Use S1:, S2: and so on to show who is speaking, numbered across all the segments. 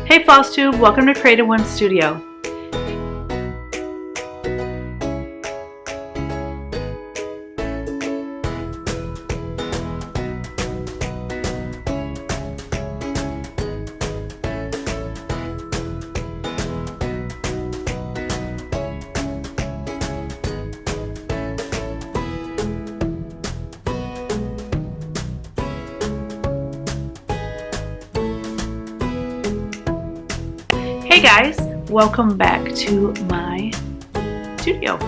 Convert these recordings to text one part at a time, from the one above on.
S1: Hey Flosstube, welcome to Creative One Studio. Hey guys, welcome back to my studio.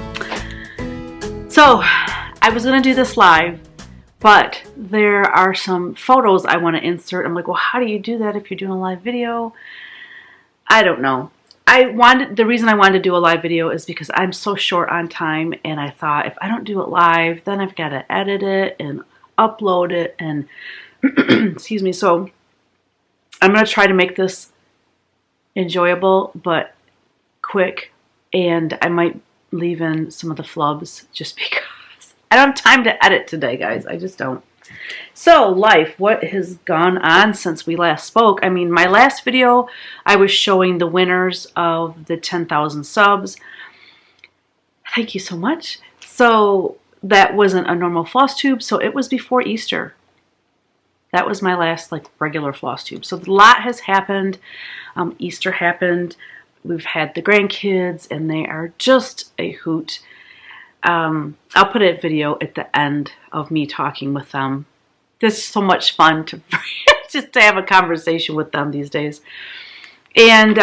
S1: So I was going to do this live, but there are some photos I want to insert. I'm like, well, how do you do that if you're doing a live video? I don't know. The reason I wanted to do a live video is because I'm so short on time, and I thought if I don't do it live, then I've got to edit it and upload it and excuse me. So I'm going to try to make this enjoyable but quick, and I might leave in some of the flubs just because I don't have time to edit today, guys. I just don't. So life, what has gone on since we last spoke? I mean, my last video I was showing the winners of the 10,000 subs. Thank you so much. So that wasn't a normal floss tube, so it was before Easter. That was my last like regular floss tube. So a lot has happened. Easter happened. We've had the grandkids, and they are just a hoot. I'll put a video at the end of me talking with them. It's so much fun to just to have a conversation with them these days. And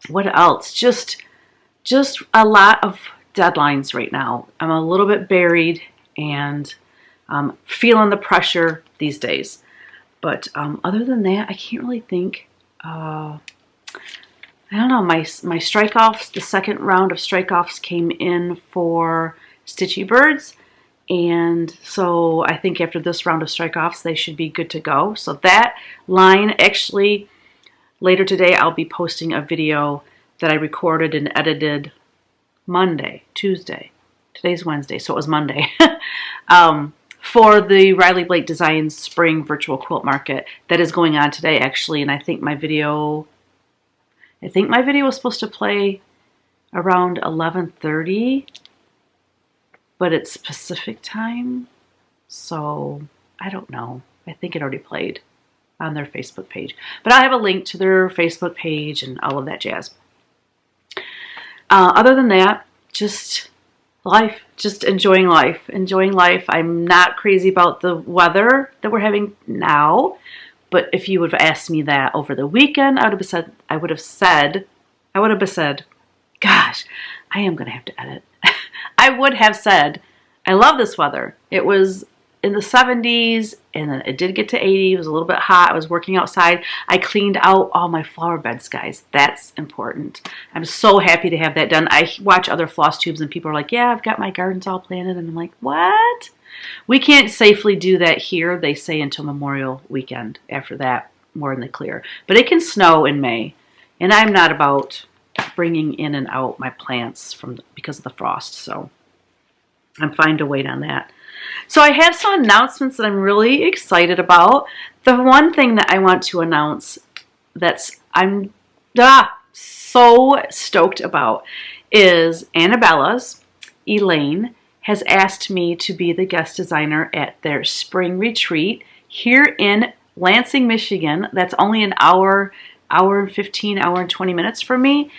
S1: what else? Just a lot of deadlines right now. I'm a little bit buried and feeling the pressure these days. But other than that, I can't really think. I don't know, my strike-offs, the second round of strike-offs came in for Stitchy Birds, and so I think after this round of strike-offs they should be good to go. So that line, actually later today I'll be posting a video that I recorded and edited Tuesday. Today's Wednesday, so it was Monday. For the Riley Blake Designs Spring Virtual Quilt Market that is going on today, actually, and I think my video was supposed to play around 11:30, but it's Pacific time, so I don't know. I think it already played on their Facebook page, but I have a link to their Facebook page and all of that jazz. Other than that, just life, just enjoying life. I'm not crazy about the weather that we're having now, but if you would have asked me that over the weekend, I would have said, gosh, I am going to have to edit. I would have said, I love this weather. It was in the 70s, and then it did get to 80. It was a little bit hot. I was working outside. I cleaned out all my flower beds, guys. That's important. I'm so happy to have that done. I watch other floss tubes, and people are like, yeah, I've got my gardens all planted. And I'm like, what? We can't safely do that here. They say until Memorial Weekend. After that, more in the clear. But it can snow in May, and I'm not about bringing in and out my plants because of the frost. So I'm fine to wait on that. So I have some announcements that I'm really excited about. The one thing that I want to announce I'm so stoked about is Anabella's Elaine has asked me to be the guest designer at their spring retreat here in Lansing, Michigan. That's only an hour and 15, hour and 20 minutes from me.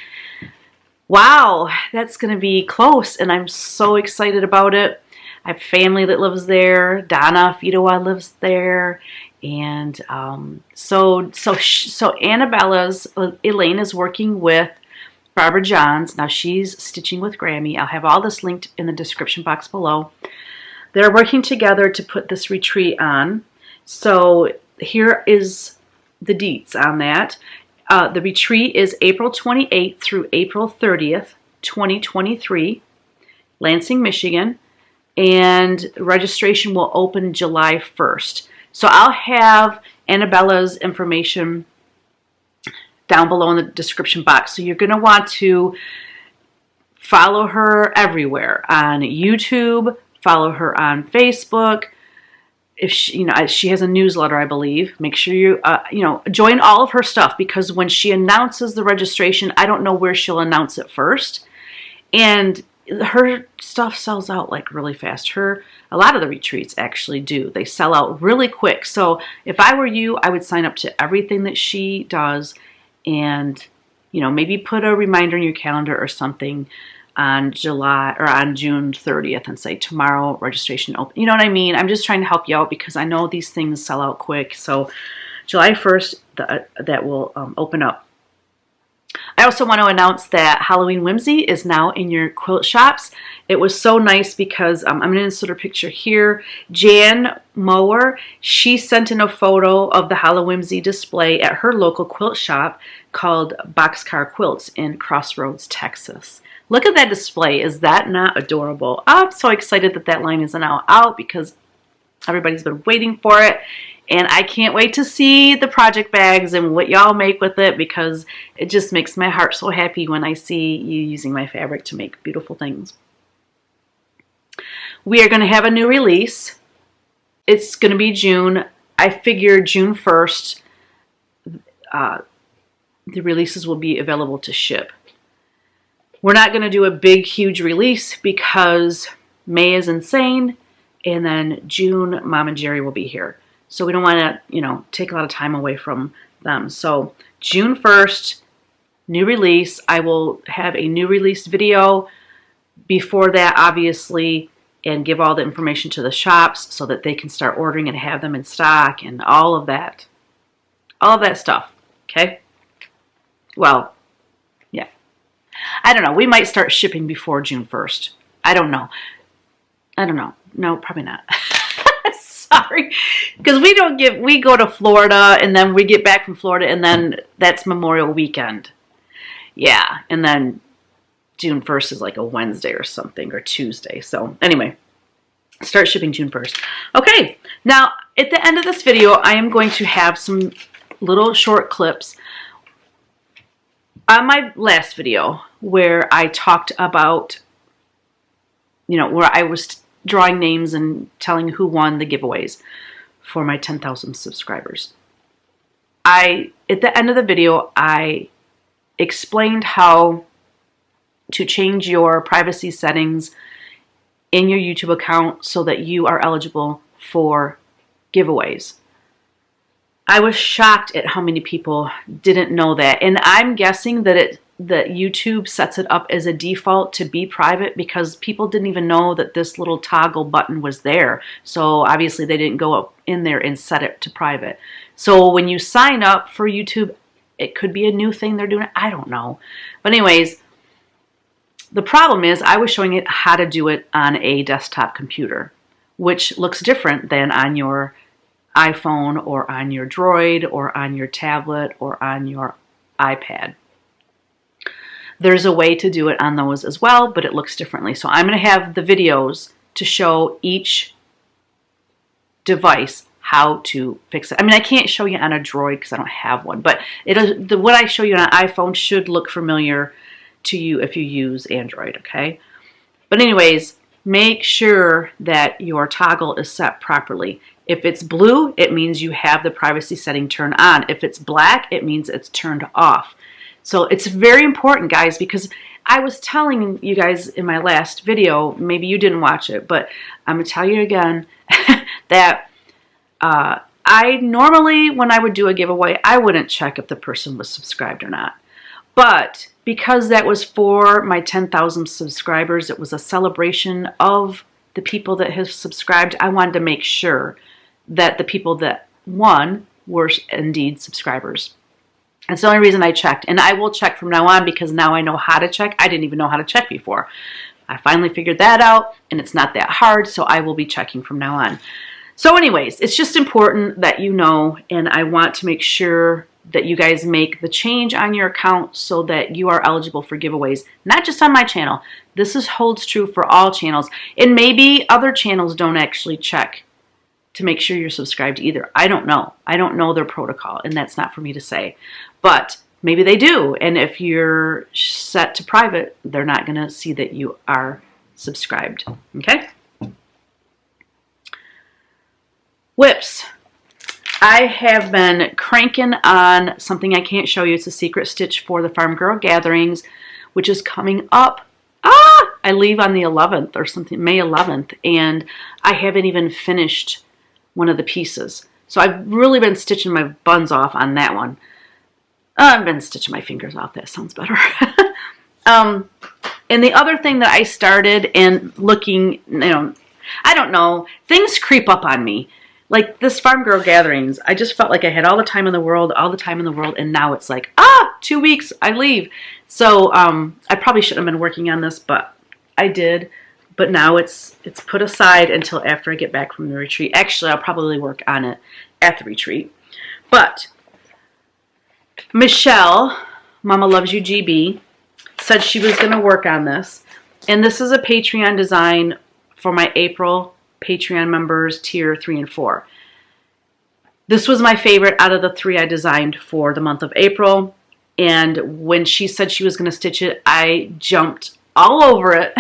S1: Wow, that's going to be close, and I'm so excited about it. I have family that lives there. Donna Fidowa lives there, and so Anabella's Elaine is working with Barbara Johns. Now she's Stitching with Grammy. I'll have all this linked in the description box below. They're working together to put this retreat on. So here is the deets on that. The retreat is April 28th through April 30th, 2023, Lansing, Michigan. And registration will open July 1st. So I'll have Anabella's information down below in the description box. So you're going to want to follow her everywhere on YouTube, follow her on Facebook, if she, you know, she has a newsletter, I believe. Make sure you, you know, join all of her stuff, because when she announces the registration, I don't know where she'll announce it first. And her stuff sells out like really fast. A lot of the retreats actually do. They sell out really quick. So if I were you, I would sign up to everything that she does, and, you know, maybe put a reminder in your calendar or something on June 30th and say tomorrow registration open. You know what I mean? I'm just trying to help you out, because I know these things sell out quick. So July 1st, that will open up. I also want to announce that Halloween Whimsy is now in your quilt shops. It was so nice because I'm going to insert a picture here. Jan Mower, she sent in a photo of the Halloween Whimsy display at her local quilt shop called Boxcar Quilts in Crossroads, Texas. Look at that display. Is that not adorable? I'm so excited that that line is now out, because everybody's been waiting for it. And I can't wait to see the project bags and what y'all make with it, because it just makes my heart so happy when I see you using my fabric to make beautiful things. We are going to have a new release. It's going to be June. I figure June 1st, the releases will be available to ship. We're not going to do a big, huge release because May is insane, and then June, Mom and Jerry will be here. So we don't want to, you know, take a lot of time away from them. So June 1st, new release. I will have a new release video before that, obviously, and give all the information to the shops so that they can start ordering and have them in stock and all of that. All of that stuff, okay? Well, yeah. I don't know. We might start shipping before June 1st. I don't know. No, probably not. Sorry, because we go to Florida, and then we get back from Florida, and then that's Memorial Weekend. Yeah, and then June 1st is like a Wednesday or something, or Tuesday. So anyway, start shipping June 1st. Okay, now at the end of this video, I am going to have some little short clips on my last video where I talked about, you know, where I was drawing names and telling who won the giveaways for my 10,000 subscribers. At the end of the video, I explained how to change your privacy settings in your YouTube account so that you are eligible for giveaways. I was shocked at how many people didn't know that, and I'm guessing that YouTube sets it up as a default to be private because people didn't even know that this little toggle button was there. So obviously they didn't go up in there and set it to private. So when you sign up for YouTube, it could be a new thing they're doing. I don't know. But anyways, the problem is I was showing it how to do it on a desktop computer, which looks different than on your iPhone or on your Droid or on your tablet or on your iPad. There's a way to do it on those as well, but it looks differently. So I'm going to have the videos to show each device how to fix it. I mean, I can't show you on a Droid because I don't have one, but what I show you on an iPhone should look familiar to you if you use Android, okay? But anyways, make sure that your toggle is set properly. If it's blue, it means you have the privacy setting turned on. If it's black, it means it's turned off. So it's very important, guys, because I was telling you guys in my last video, maybe you didn't watch it, but I'm going to tell you again that I normally, when I would do a giveaway, I wouldn't check if the person was subscribed or not. But because that was for my 10,000 subscribers, it was a celebration of the people that have subscribed. I wanted to make sure that the people that won were indeed subscribers. That's the only reason I checked. And I will check from now on because now I know how to check. I didn't even know how to check before. I finally figured that out, and it's not that hard, so I will be checking from now on. So anyways, it's just important that you know, and I want to make sure that you guys make the change on your account so that you are eligible for giveaways, not just on my channel. This holds true for all channels, and maybe other channels don't actually check to make sure you're subscribed either. I don't know. I don't know their protocol, and that's not for me to say. But maybe they do, and if you're set to private, they're not going to see that you are subscribed, okay? Whips. I have been cranking on something I can't show you. It's a secret stitch for the Farm Girl Gatherings, which is coming up. I leave on the 11th or something, May 11th, and I haven't even finished one of the pieces. So I've really been stitching my buns off on that one. I've been stitching my fingers off. That sounds better. And the other thing that I started and looking, I don't know, things creep up on me. Like this Farm Girl Gatherings, I just felt like I had all the time in the world, and now it's like, 2 weeks, I leave. So I probably shouldn't have been working on this, but I did. But now it's put aside until after I get back from the retreat. Actually, I'll probably work on it at the retreat. But Michelle, Mama Loves You GB, said she was going to work on this. And this is a Patreon design for my April Patreon members, tier 3 and 4. This was my favorite out of the 3 I designed for the month of April. And when she said she was going to stitch it, I jumped all over it.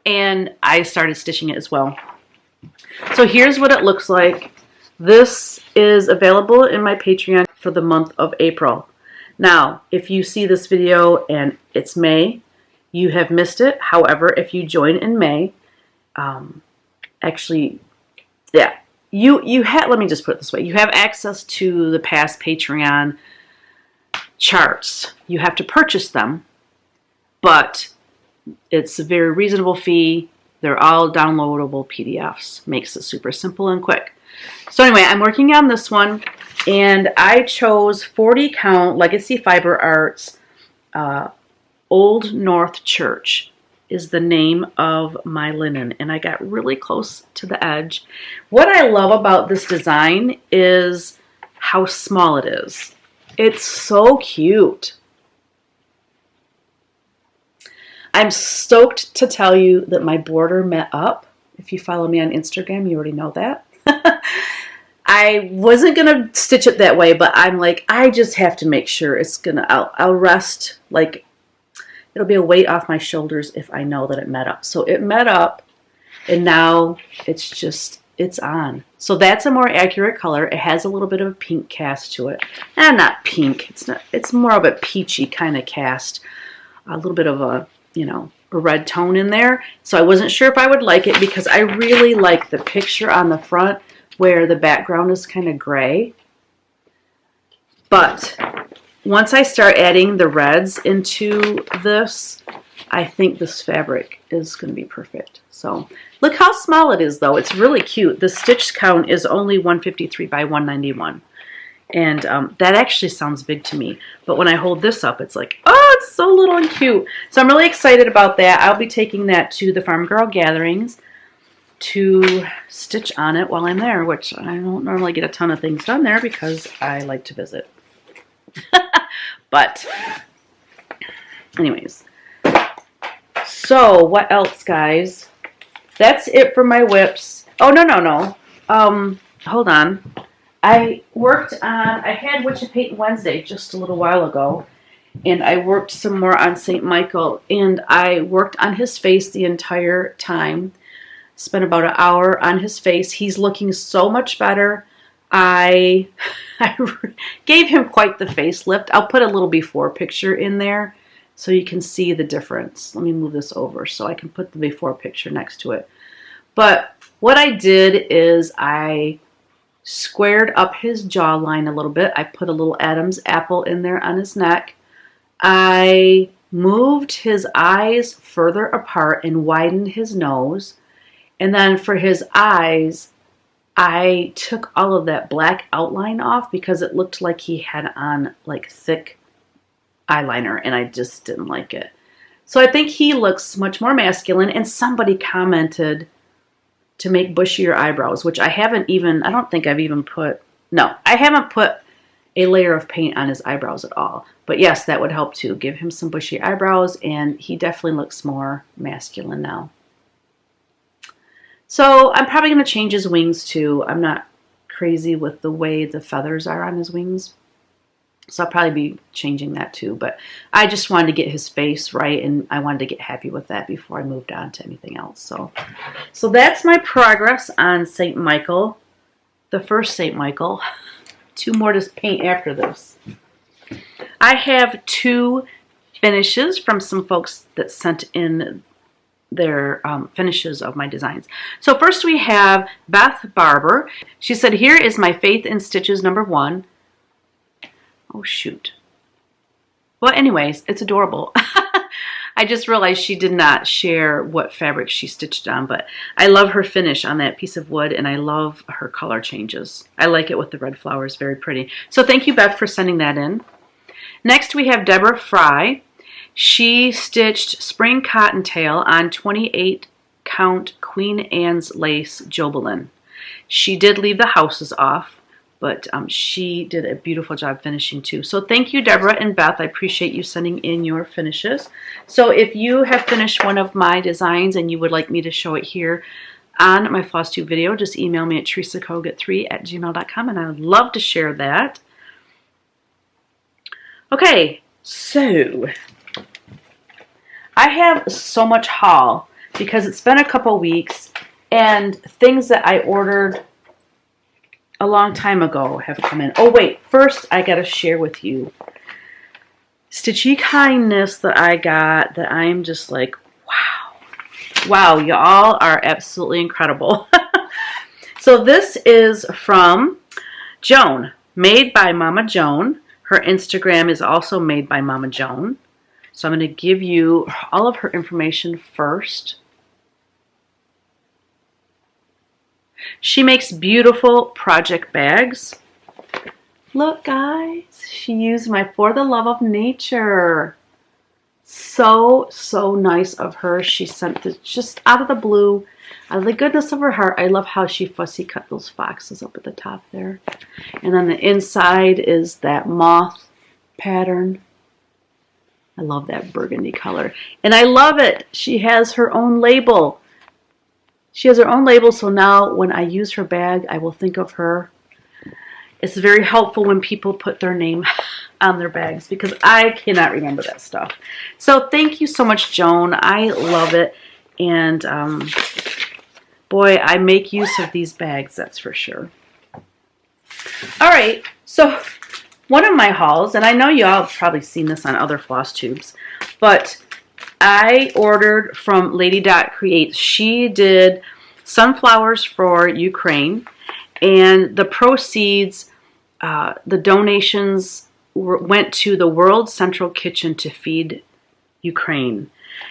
S1: And I started stitching it as well. So here's what it looks like. This is available in my Patreon for the month of April. Now, if you see this video and it's May, you have missed it. However, if you join in May, actually, yeah, you have, let me just put it this way. You have access to the past Patreon charts. You have to purchase them, but it's a very reasonable fee. They're all downloadable PDFs. Makes it super simple and quick. So anyway, I'm working on this one, and I chose 40 count Legacy Fiber Arts Old North Church is the name of my linen, and I got really close to the edge. What I love about this design is how small it is. It's so cute. I'm stoked to tell you that my border met up. If you follow me on Instagram, you already know that. I wasn't going to stitch it that way, but I'm like, I just have to make sure it's going to, I'll rest, like, it'll be a weight off my shoulders if I know that it met up. So it met up, and now it's on. So that's a more accurate color. It has a little bit of a pink cast to it. And not pink. It's more of a peachy kind of cast. A little bit of a, a red tone in there. So I wasn't sure if I would like it because I really like the picture on the front where the background is kind of gray. But once I start adding the reds into this, I think this fabric is going to be perfect. So look how small it is, though. It's really cute. The stitch count is only 153 by 191. And that actually sounds big to me. But when I hold this up, it's like, oh, it's so little and cute. So I'm really excited about that. I'll be taking that to the Farm Girl Gatherings to stitch on it while I'm there, which I don't normally get a ton of things done there because I like to visit. But anyways, so what else, guys? That's it for my whips. Oh, no. Hold on. I had Witch of Paint Wednesday just a little while ago, and I worked some more on St. Michael, and I worked on his face the entire time. Spent about an hour on his face. He's looking so much better. I gave him quite the facelift. I'll put a little before picture in there so you can see the difference. Let me move this over so I can put the before picture next to it. But what I did is I squared up his jawline a little bit. I put a little Adam's apple in there on his neck. I moved his eyes further apart and widened his nose. And then for his eyes, I took all of that black outline off because it looked like he had on like thick eyeliner, and I just didn't like it. So I think he looks much more masculine, and somebody commented to make bushier eyebrows, which I haven't put a layer of paint on his eyebrows at all. But yes, that would help too. Give him some bushy eyebrows, and he definitely looks more masculine now. So I'm probably going to change his wings too. I'm not crazy with the way the feathers are on his wings. So I'll probably be changing that too. But I just wanted to get his face right, and I wanted to get happy with that before I moved on to anything else. So that's my progress on St. Michael. the first St. Michael. 2 more to paint after this. I have 2 finishes from some folks that sent in their finishes of my designs. So first we have Beth Barber. She said, here is my Faith in Stitches #1. Oh shoot. Well, anyways, it's adorable. I just realized she did not share what fabric she stitched on, but I love her finish on that piece of wood, and I love her color changes. I like it with the red flowers, very pretty. So thank you, Beth, for sending that in. Next we have Deborah Fry. She stitched Spring Cottontail on 28 count Queen Anne's lace Jobelin. She did leave the houses off, but she did a beautiful job finishing too. So thank you, Deborah and Beth. I appreciate you sending in your finishes. So if you have finished one of my designs and you would like me to show it here on my Flosstube video, just email me at teresakogut3@gmail.com, and I would love to share that. Okay, so I have so much haul because it's been a couple weeks and things that I ordered a long time ago have come in. Oh wait, first I gotta share with you stitchy kindness that I got that I'm just like, wow. Wow, y'all are absolutely incredible. So this is from Joan, made by Mama Joan. Her Instagram is also made by Mama Joan. So I'm going to give you all of her information first. She makes beautiful project bags. Look, guys, she used my For the Love of Nature. So, so nice of her. She sent this just out of the blue, out of the goodness of her heart. I love how she fussy cut those foxes up at the top there. And on the inside is that moth pattern. I love that burgundy color. And I love it. She has her own label. She has her own label, so now when I use her bag, I will think of her. It's very helpful when people put their name on their bags because I cannot remember that stuff. So thank you so much, Joan. I love it. And boy, I make use of these bags, that's for sure. All right, so one of my hauls, and I know y'all have probably seen this on other floss tubes, but I ordered from Lady Dot Creates. She did sunflowers for Ukraine, and the proceeds, the donations went to the World Central Kitchen to feed Ukraine.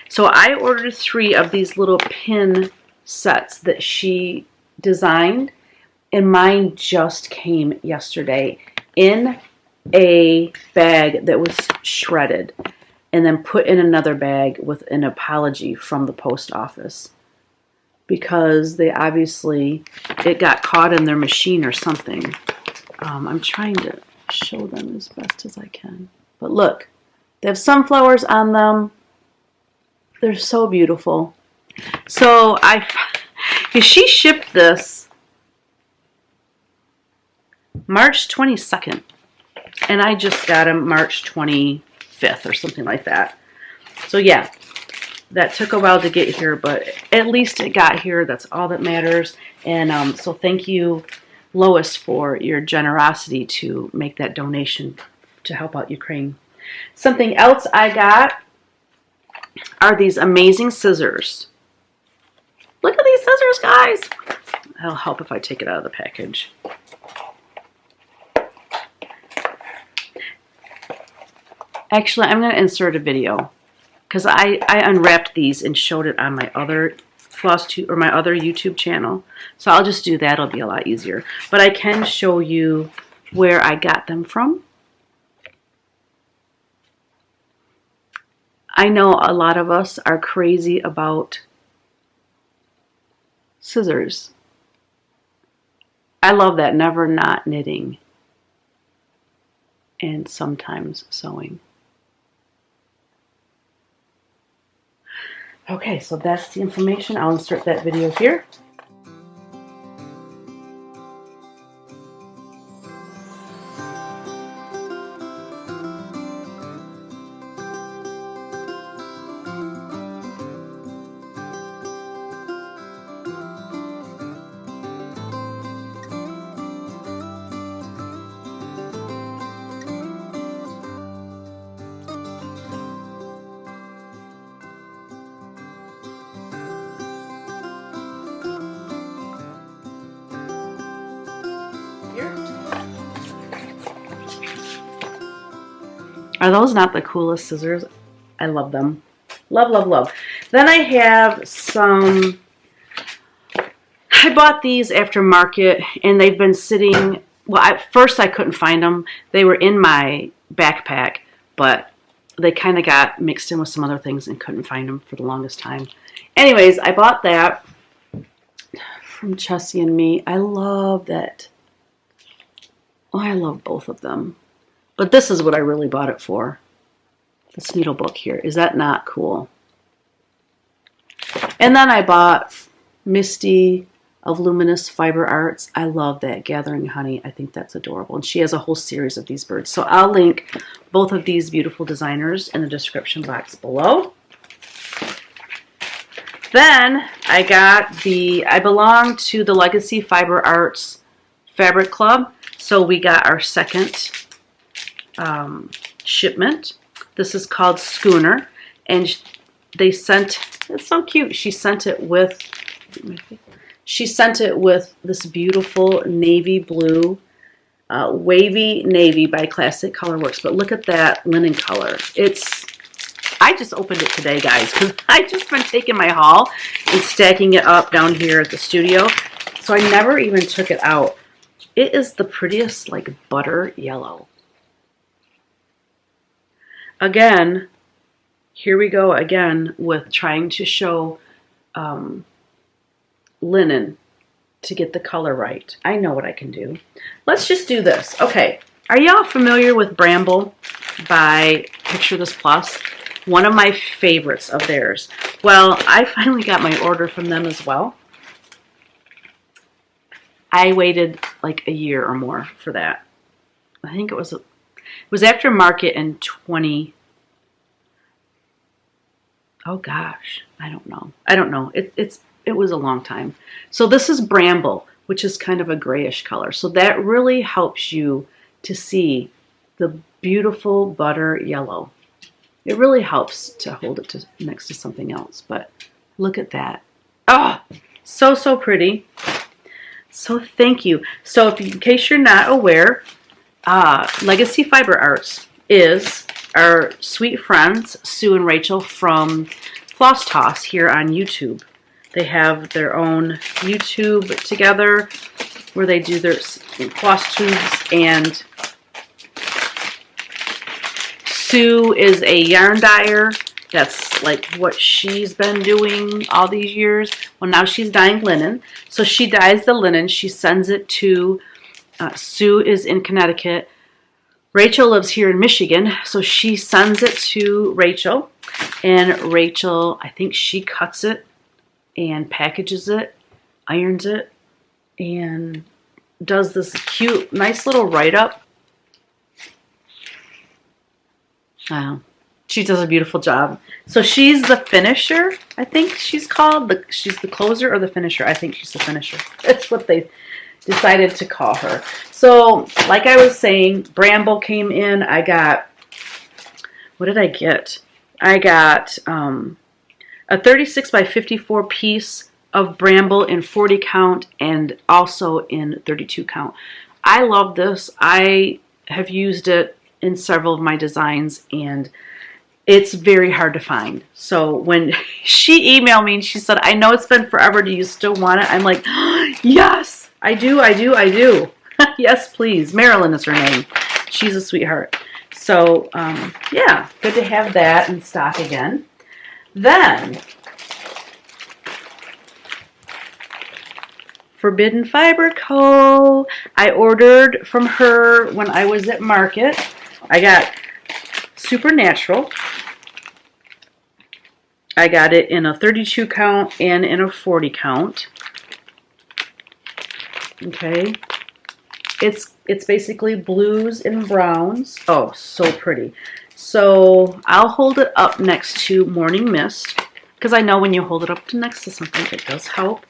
S1: So I ordered 3 of these little pin sets that she designed, and mine just came yesterday in a bag that was shredded and then put in another bag with an apology from the post office because they obviously, it got caught in their machine or something. I'm trying to show them as best as I can. But look, they have sunflowers on them. They're so beautiful. So she shipped this March 22nd. And I just got them March 25th or something like that. So yeah, that took a while to get here, but at least it got here. That's all that matters. And so thank you, Lois, for your generosity to make that donation to help out Ukraine. Something else I got are these amazing scissors. Look at these scissors, guys. It'll help if I take it out of the package. Actually, I'm going to insert a video because I unwrapped these and showed it on my other Flosstube or my other YouTube channel. So I'll just do that. It'll be a lot easier. But I can show you where I got them from. I know a lot of us are crazy about scissors. I love that never not knitting and sometimes sewing. Okay, so that's the information. I'll insert that video here. Are those not the coolest scissors? I love them. Love, love, love. Then I have some, I bought these after market and they've been sitting, well, at first I couldn't find them. They were in my backpack, but they kind of got mixed in with some other things and couldn't find them for the longest time. Anyways, I bought that from Chessie and Me. I love that. Oh, I love both of them. But this is what I really bought it for. This needle book here. Is that not cool? And then I bought Misty of Luminous Fiber Arts. I love that Gathering Honey. I think that's adorable. And she has a whole series of these birds. So I'll link both of these beautiful designers in the description box below. Then I belong to the Legacy Fiber Arts Fabric Club. So we got our second shipment. This is called Schooner. And they sent, it's so cute. She sent it with this beautiful navy blue, wavy navy by Classic COLORWORKS. But look at that linen color. I just opened it today, guys, because I've just been taking my haul and stacking it up down here at the studio. So I never even took it out. It is the prettiest, like, butter yellow. Again, here we go again with trying to show linen to get the color right. I know what I can do. Let's just do this. Okay, are y'all familiar with Bramble by Picture This Plus? One of my favorites of theirs. Well, I finally got my order from them as well. I waited like a year or more for that. I think it was after market in 20. Oh gosh, I don't know. I don't know. It was a long time. So this is Bramble, which is kind of a grayish color. So that really helps you to see the beautiful butter yellow. It really helps to hold it next to something else. But look at that. Oh, so, so pretty. So thank you. So in case you're not aware, Legacy Fiber Arts is our sweet friends, Sue and Rachel from Floss Toss here on YouTube. They have their own YouTube together where they do their floss tubes, and Sue is a yarn dyer. That's like what she's been doing all these years. Well, now she's dyeing linen. So she dyes the linen. She sends it to, Sue is in Connecticut. Rachel lives here in Michigan. So she sends it to Rachel. And Rachel, I think she cuts it and packages it, irons it, and does this cute, nice little write-up. She does a beautiful job. So she's the finisher, I think she's called. She's the closer or the finisher. I think she's the finisher. That's what they decided to call her. So, like I was saying, Bramble came in. I got, what did I get? I got a 36 by 54 piece of Bramble in 40 count and also in 32 count. I love this. I have used it in several of my designs, and it's very hard to find. So when she emailed me and she said, I know it's been forever, do you still want it? I'm like, oh, yes, I do. Yes, please. Marilyn is her name. She's a sweetheart. So, yeah, good to have that in stock again. Then, Forbidden Fiber Co. I ordered from her when I was at market. I got Supernatural. I got it in a 32 count and in a 40 count. Okay. It's basically blues and browns. Oh, so pretty. So I'll hold it up next to Morning Mist, because I know when you hold it up next to something, it does help.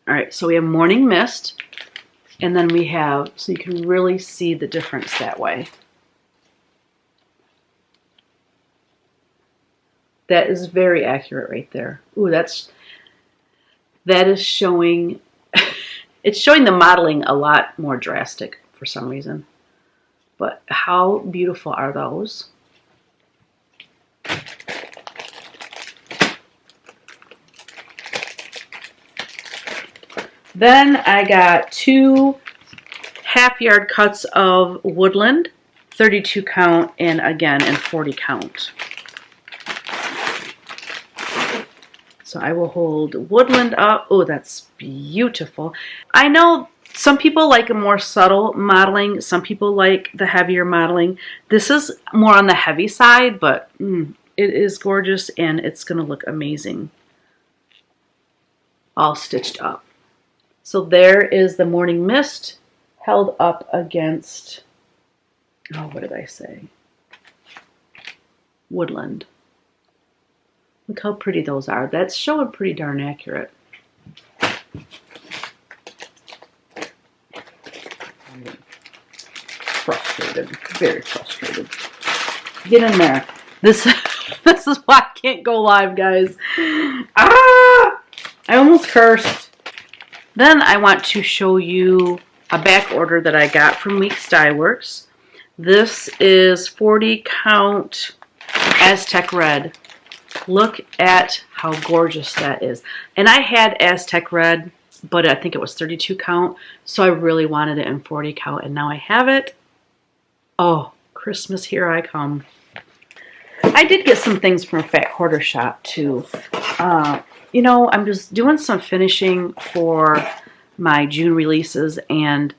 S1: All right, so we have Morning Mist, and then we have, so you can really see the difference that way. That is very accurate right there. Ooh, that is showing It's showing the modeling a lot more drastic for some reason. But how beautiful are those? Then I got 2 half-yard cuts of woodland, 32 count, and again in 40 count. So I will hold woodland up. Oh, that's beautiful. I know some people like a more subtle modeling. Some people like the heavier modeling. This is more on the heavy side, but it is gorgeous and it's going to look amazing. All stitched up. So there is the morning mist held up against, oh, what did I say? Woodland. Look how pretty those are. That's showing pretty darn accurate. Frustrated, very frustrated. Get in there. This is why I can't go live, guys. Ah! I almost cursed. Then I want to show you a back order that I got from StitchingwithGrammy. This is 40 count Aztec Red. Look at how gorgeous that is. And I had Aztec Red, but I think it was 32 count, so I really wanted it in 40 count, and now I have it. Oh, Christmas, here I come. I did get some things from Fat Quarter Shop too. You know, I'm just doing some finishing for my June releases, and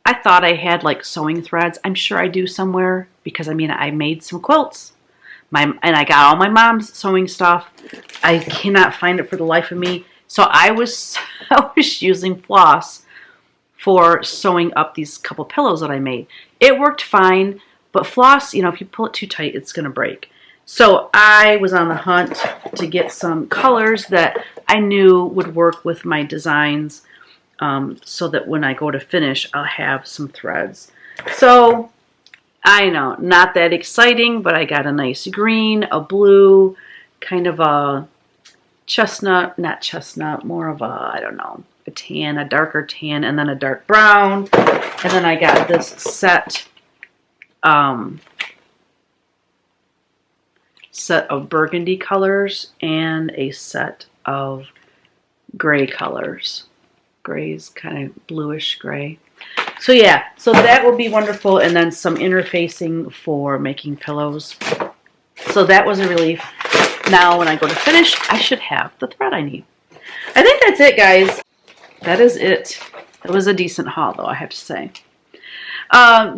S1: I thought I had like sewing threads. I'm sure I do somewhere, because I mean, I made some quilts. And I got all my mom's sewing stuff. I cannot find it for the life of me. So I was using floss for sewing up these couple pillows that I made. It worked fine, but floss, you know, if you pull it too tight, it's going to break. So I was on the hunt to get some colors that I knew would work with my designs, so that when I go to finish, I'll have some threads. So I know, not that exciting, but I got a nice green, a blue, kind of a chestnut, not chestnut, more of a, I don't know, a tan, a darker tan, and then a dark brown. And then I got this set of burgundy colors and a set of gray colors. Gray's kind of bluish gray. So yeah, so that will be wonderful, and then some interfacing for making pillows. So that was a relief. Now when I go to finish, I should have the thread I need. I think that's it, guys. That is it. It was a decent haul, though, I have to say.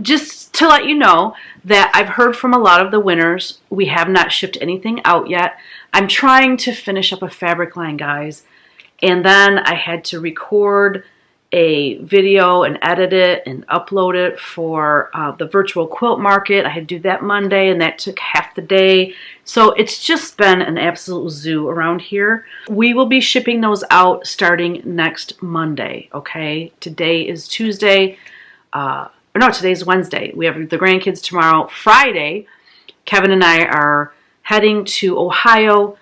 S1: Just to let you know that I've heard from a lot of the winners. We have not shipped anything out yet. I'm trying to finish up a fabric line, guys. And then I had to record a video and edit it and upload it for the virtual quilt market. I had to do that Monday, and that took half the day. So it's just been an absolute zoo around here. We will be shipping those out starting next Monday, okay? Today is Tuesday. No, today's Wednesday. We have the grandkids tomorrow. Friday, Kevin and I are heading to Ohio.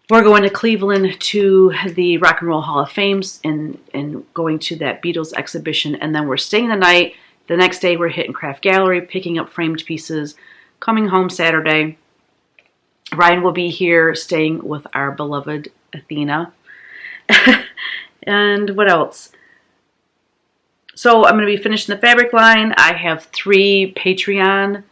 S1: We're going to Cleveland to the Rock and Roll Hall of Fame and going to that Beatles exhibition. And then we're staying the night. The next day we're hitting Craft Gallery, picking up framed pieces, coming home Saturday. Ryan will be here staying with our beloved Athena. And what else? So I'm going to be finishing the fabric line. I have 3 Patreon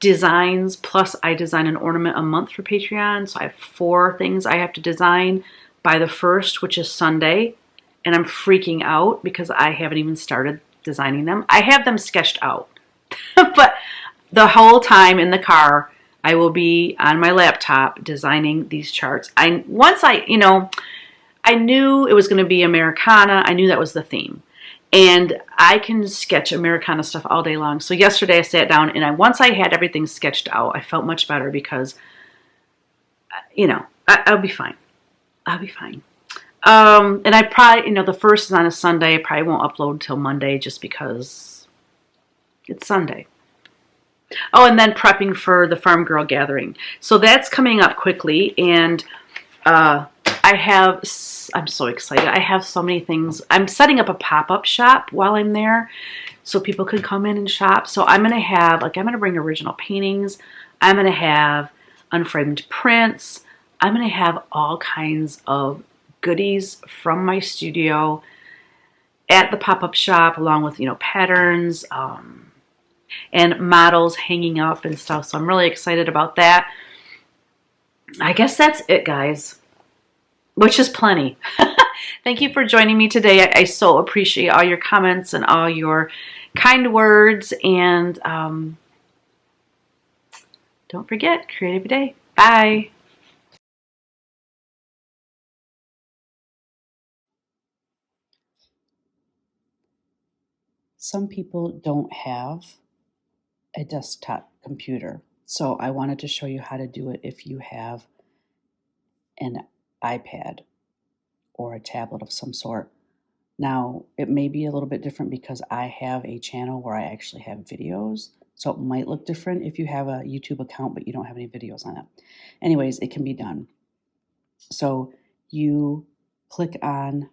S1: designs, plus I design an ornament a month for Patreon. So I have 4 things I have to design by the 1st, which is Sunday. And I'm freaking out because I haven't even started designing them. I have them sketched out. But the whole time in the car, I will be on my laptop designing these charts. Once I knew it was going to be Americana. I knew that was the theme. And I can sketch Americana stuff all day long. So yesterday I sat down, and once I had everything sketched out, I felt much better because, I'll be fine. I'll be fine. And I probably, the 1st is on a Sunday. I probably won't upload till Monday just because it's Sunday. Oh, and then prepping for the Farm Girl Gathering. So that's coming up quickly, and I I'm so excited. I have so many things. I'm setting up a pop-up shop while I'm there so people can come in and shop. So I'm going to have, like, I'm going to bring original paintings. I'm going to have unframed prints. I'm going to have all kinds of goodies from my studio at the pop-up shop, along with, you know, patterns and models hanging up and stuff. So I'm really excited about that. I guess that's it, guys, which is plenty. Thank you for joining me today. I so appreciate all your comments and all your kind words. And don't forget, create every day. Bye. Some people don't have a desktop computer, so I wanted to show you how to do it if you have an iPad or a tablet of some sort. Now, it may be a little bit different because I have a channel where I actually have videos, so it might look different if you have a YouTube account but you don't have any videos on it. Anyways, it can be done. So you click on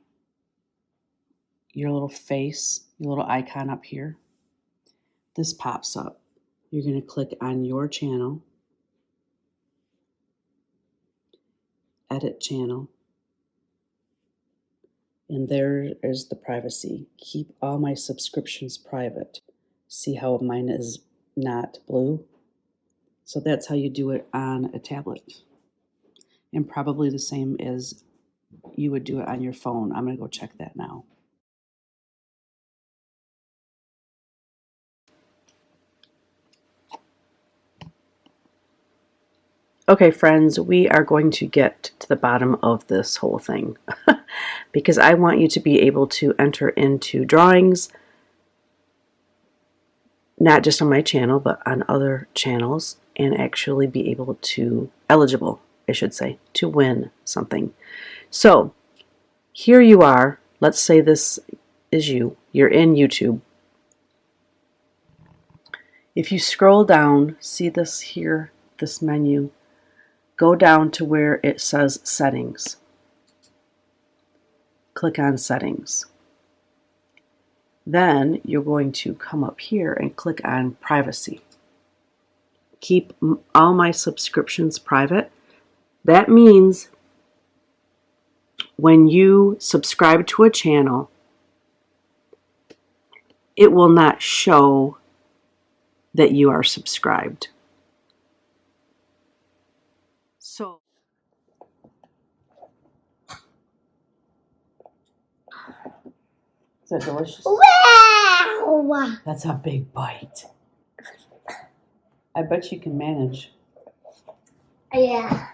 S1: your little face, your little icon up here. This pops up. You're going to click on your channel, edit channel, and there is the privacy. Keep all my subscriptions private. See how mine is not blue? So that's how you do it on a tablet. And probably the same as you would do it on your phone. I'm going to go check that now. Okay, friends, we are going to get to the bottom of this whole thing because I want you to be able to enter into drawings, not just on my channel, but on other channels, and actually be able to, eligible, I should say, to win something. So here you are. Let's say this is you. You're in YouTube. If you scroll down, see this here, this menu, go down to where it says Settings. Click on Settings. Then you're going to come up here and click on Privacy. Keep all my subscriptions private. That means when you subscribe to a channel, it will not show that you are subscribed. So is that delicious? Wow! That's a big bite. I bet you can manage.
S2: Yeah.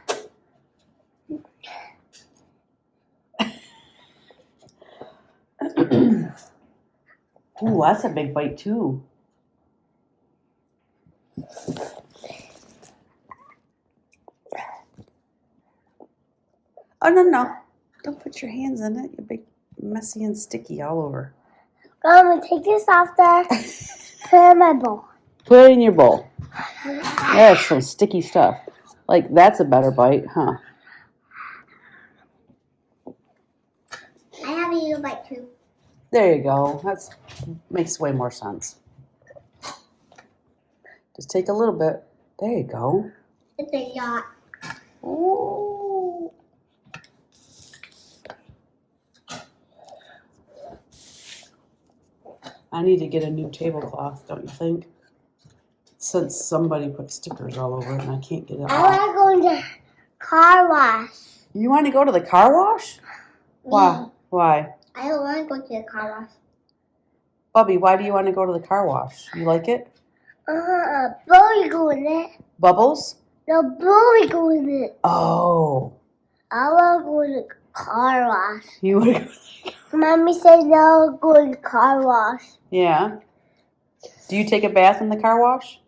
S1: Ooh, that's a big bite too. Oh, no. Don't put your hands in it. You're big, messy and sticky all over.
S2: I'm gonna take this off there. Put it in my bowl.
S1: Put it in your bowl. That's some sticky stuff. Like, that's a better bite, huh?
S2: I have a little bite too.
S1: There you go. That makes way more sense. Just take a little bit. There you go.
S2: It's a yacht.
S1: Ooh. I need to get a new tablecloth, don't you think? Since somebody put stickers all over it and I can't get it
S2: I
S1: off.
S2: want to go in the car wash.
S1: You want to go to the car wash? Why? Why?
S2: I don't want to go to the car wash.
S1: Bubby, why do you want to go to the car wash? You like it?
S2: Bully go in it.
S1: Bubbles?
S2: No, bully go in it.
S1: Oh.
S2: I want to go in the car wash.
S1: You want to go?
S2: Mommy said no, go in the car wash.
S1: Yeah. Do you take a bath in the car wash?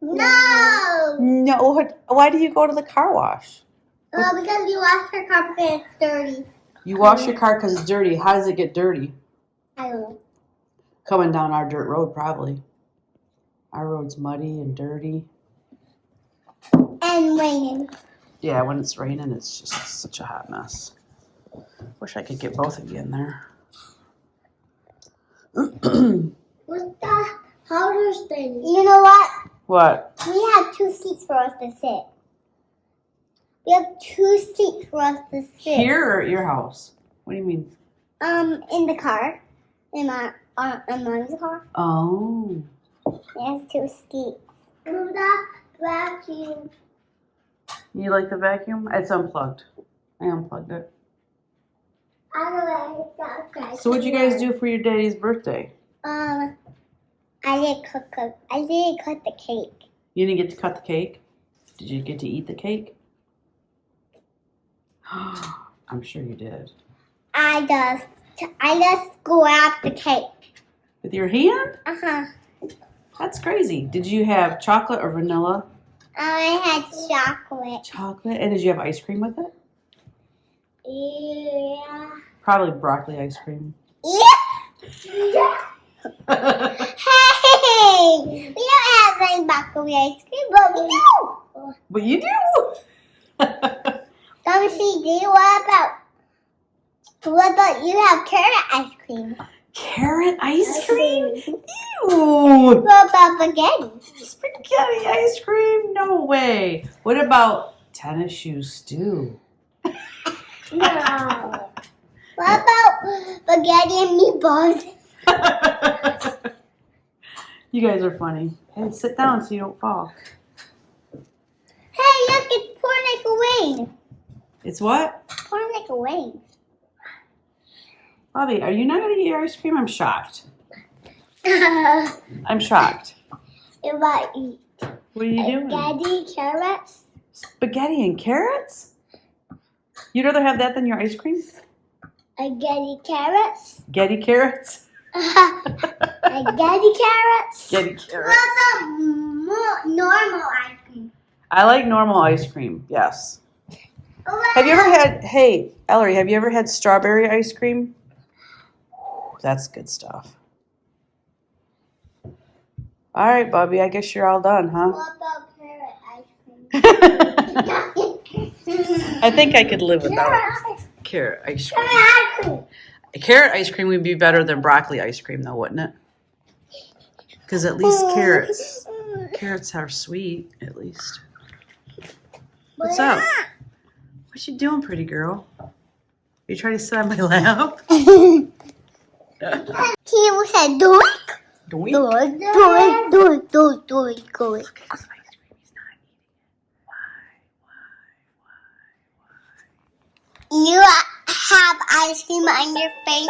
S2: No!
S1: No. Why do you go to the car wash?
S2: Well, because you wash your car because it's dirty.
S1: You wash your car because it's dirty. How does it get dirty?
S2: I don't know.
S1: Coming down our dirt road, probably. Our road's muddy and dirty.
S2: And raining.
S1: Yeah, when it's raining, it's just such a hot mess. Wish I could get both of you in there.
S2: What's the hardest thing? You know what?
S1: What?
S2: We have 2 seats for us to sit. We have 2 seats for us to sit.
S1: Here or at your house? What do you mean?
S2: In the car. In Mom's car.
S1: Oh.
S2: There's 2 seats. Move the vacuum.
S1: You like the vacuum? It's unplugged. I unplugged it. So what'd you guys do for your daddy's birthday?
S2: I didn't cut the cake.
S1: You didn't get to cut the cake? Did you get to eat the cake? I'm sure you did.
S2: I just grabbed the cake.
S1: With your hand?
S2: Uh-huh.
S1: That's crazy. Did you have chocolate or vanilla?
S2: I had chocolate.
S1: Chocolate? And did you have ice cream with it?
S2: Yeah.
S1: Probably broccoli ice cream.
S2: Yeah. Hey! We don't have any broccoli ice cream, but we do.
S1: But you do?
S2: Let me see, what about you have carrot ice cream?
S1: Carrot ice cream? Ew!
S2: What about spaghetti?
S1: Spaghetti ice cream? No way. What about tennis shoe stew?
S2: No. What about spaghetti and meatballs?
S1: You guys are funny. Hey, sit down so you don't fall.
S2: Hey, look, it's pouring like a rain.
S1: It's what?
S2: Pouring like a rain.
S1: Bobby, are you not going to eat your ice cream? I'm shocked. I'm shocked.
S2: If I eat
S1: What are you doing?
S2: spaghetti, carrots.
S1: Spaghetti and carrots? You'd rather have that than your ice cream?
S2: Spaghetti carrots.
S1: Getty carrots?
S2: Spaghetti carrots.
S1: Getty carrots.
S2: What about normal ice cream?
S1: I like normal ice cream, yes. Have you ever had, hey, Ellery, have you ever had strawberry ice cream? That's good stuff. All right, Bobby, I guess you're all done, huh?
S2: What about carrot ice cream?
S1: I think I could live without carrot ice cream. Carrot ice cream would be better than broccoli ice cream, though, wouldn't it? Because at least carrots are sweet, at least. What's up? What you doing, pretty girl? Are you trying to sit on my lap?
S2: He said, do it.
S1: Doink.
S2: Do it. Do it. You have ice cream on your face.